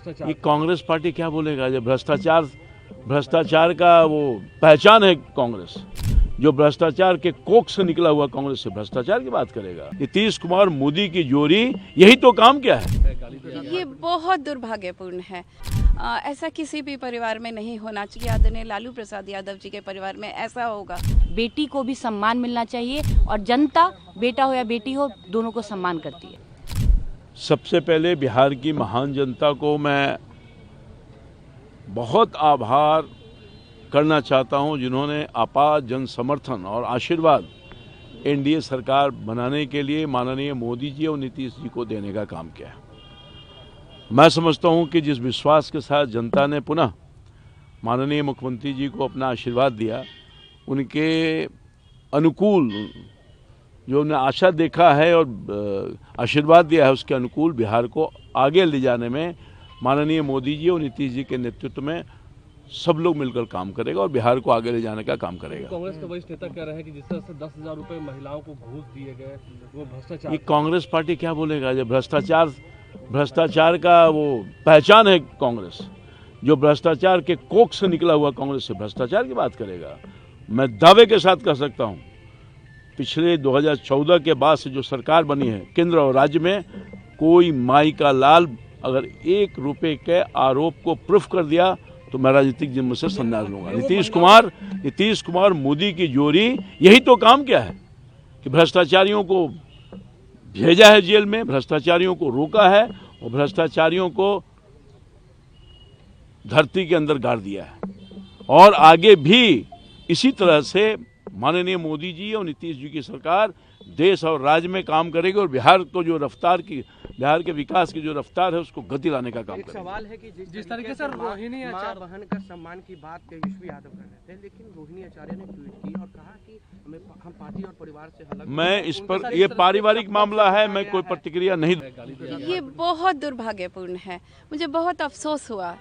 भ्रष्टाचार। ये कांग्रेस पार्टी क्या बोलेगा जब भ्रष्टाचार का वो पहचान है कांग्रेस। जो भ्रष्टाचार के कोख से निकला हुआ कांग्रेस से भ्रष्टाचार की बात करेगा। नीतीश कुमार मोदी की जोड़ी, यही तो काम क्या है। ये बहुत दुर्भाग्यपूर्ण है। ऐसा किसी भी परिवार में नहीं होना चाहिए। आदरणीय लालू प्रसाद यादव जी के परिवार में ऐसा होगा। बेटी को भी सम्मान मिलना चाहिए और जनता, बेटा हो या बेटी हो, दोनों को सम्मान करती है। सबसे पहले बिहार की महान जनता को मैं बहुत आभार करना चाहता हूं, जिन्होंने आपार जन समर्थन और आशीर्वाद एनडीए सरकार बनाने के लिए माननीय मोदी जी और नीतीश जी को देने का काम किया। मैं समझता हूं कि जिस विश्वास के साथ जनता ने पुनः माननीय मुख्यमंत्री जी को अपना आशीर्वाद दिया, उनके अनुकूल जो उन्हें आशा देखा है और आशीर्वाद दिया है, उसके अनुकूल बिहार को आगे ले जाने में माननीय मोदी जी और नीतीश जी के नेतृत्व में सब लोग मिलकर काम करेगा और बिहार को आगे ले जाने का काम करेगा। कांग्रेस के वरिष्ठ नेता कह रहे हैं कि जिस तरह से 10,000 रुपए महिलाओं को घूस दिए गए, वो भ्रष्टाचार। ये कांग्रेस पार्टी क्या बोलेगा जब भ्रष्टाचार का वो पहचान है कांग्रेस। जो भ्रष्टाचार के कोख से निकला हुआ कांग्रेस से भ्रष्टाचार की बात करेगा। मैं दावे के साथ कह सकता हूं, पिछले 2014 के बाद से जो सरकार बनी है केंद्र और राज्य में, कोई माई का लाल अगर 1 रुपए के आरोप को प्रूफ कर दिया तो मैं राजनीतिक जिम्मे से संन्यास लूंगा। नीतीश कुमार मोदी की जोड़ी, यही तो काम क्या है कि भ्रष्टाचारियों को भेजा है जेल में, भ्रष्टाचारियों को रोका है और भ्रष्टाचारियों को धरती के अंदर गाड़ दिया है। और आगे भी इसी तरह से माननीय मोदी जी और नीतीश जी की सरकार देश और राज्य में काम करेगी और बिहार को जो बिहार के विकास की जो रफ्तार है उसको गति लाने का काम करेगी। सवाल है कि जिस तरीके से रोहिणी आचार्य बहन का सम्मान की बात तेजस्वी यादव कर रहे थे, लेकिन रोहिणी आचार्य ने ट्वीट की और कहा कि हम पार्टी और परिवार से अलग। मैं इस पर, ये पारिवारिक मामला है, मैं कोई प्रतिक्रिया नहीं दूं। ये बहुत दुर्भाग्यपूर्ण है। मुझे बहुत अफसोस हुआ।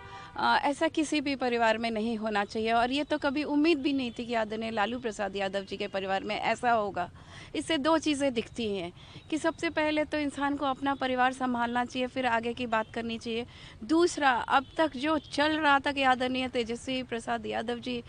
ऐसा किसी भी परिवार में नहीं होना चाहिए और ये तो कभी उम्मीद भी नहीं थी कि आदरणीय लालू प्रसाद यादव जी के परिवार में ऐसा होगा। इससे 2 चीज़ें दिखती हैं कि सबसे पहले तो इंसान को अपना परिवार संभालना चाहिए, फिर आगे की बात करनी चाहिए। दूसरा, अब तक जो चल रहा था कि आदरणीय तेजस्वी प्रसाद यादव जी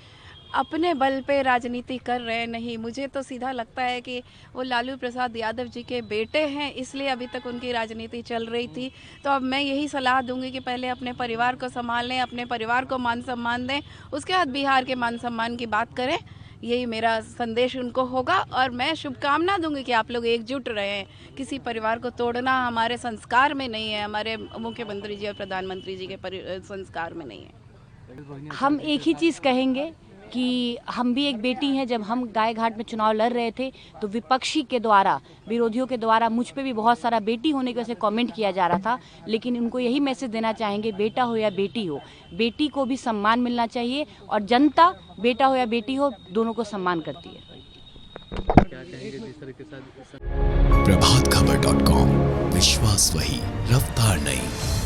अपने बल पे राजनीति कर रहे नहीं, मुझे तो सीधा लगता है कि वो लालू प्रसाद यादव जी के बेटे हैं, इसलिए अभी तक उनकी राजनीति चल रही थी। तो अब मैं यही सलाह दूंगी कि पहले अपने परिवार को संभालें, अपने परिवार को मान सम्मान दें, उसके बाद बिहार के मान सम्मान की बात करें। यही मेरा संदेश उनको होगा और मैं शुभकामना दूंगी कि आप लोग एकजुट रहें। किसी परिवार को तोड़ना हमारे संस्कार में नहीं है, हमारे मुख्यमंत्री जी और प्रधानमंत्री जी के संस्कार में नहीं है। हम एक ही चीज़ कहेंगे कि हम भी एक बेटी हैं। जब हम गाय घाट में चुनाव लड़ रहे थे तो विपक्षी के द्वारा, विरोधियों के द्वारा मुझ पे भी बहुत सारा बेटी होने की वजह से कमेंट किया जा रहा था, लेकिन उनको यही मैसेज देना चाहेंगे, बेटा हो या बेटी हो, बेटी को भी सम्मान मिलना चाहिए और जनता, बेटा हो या बेटी हो, दोनों को सम्मान करती है। प्रभातखबर.com, विश्वास वही, रफ्तार नहीं।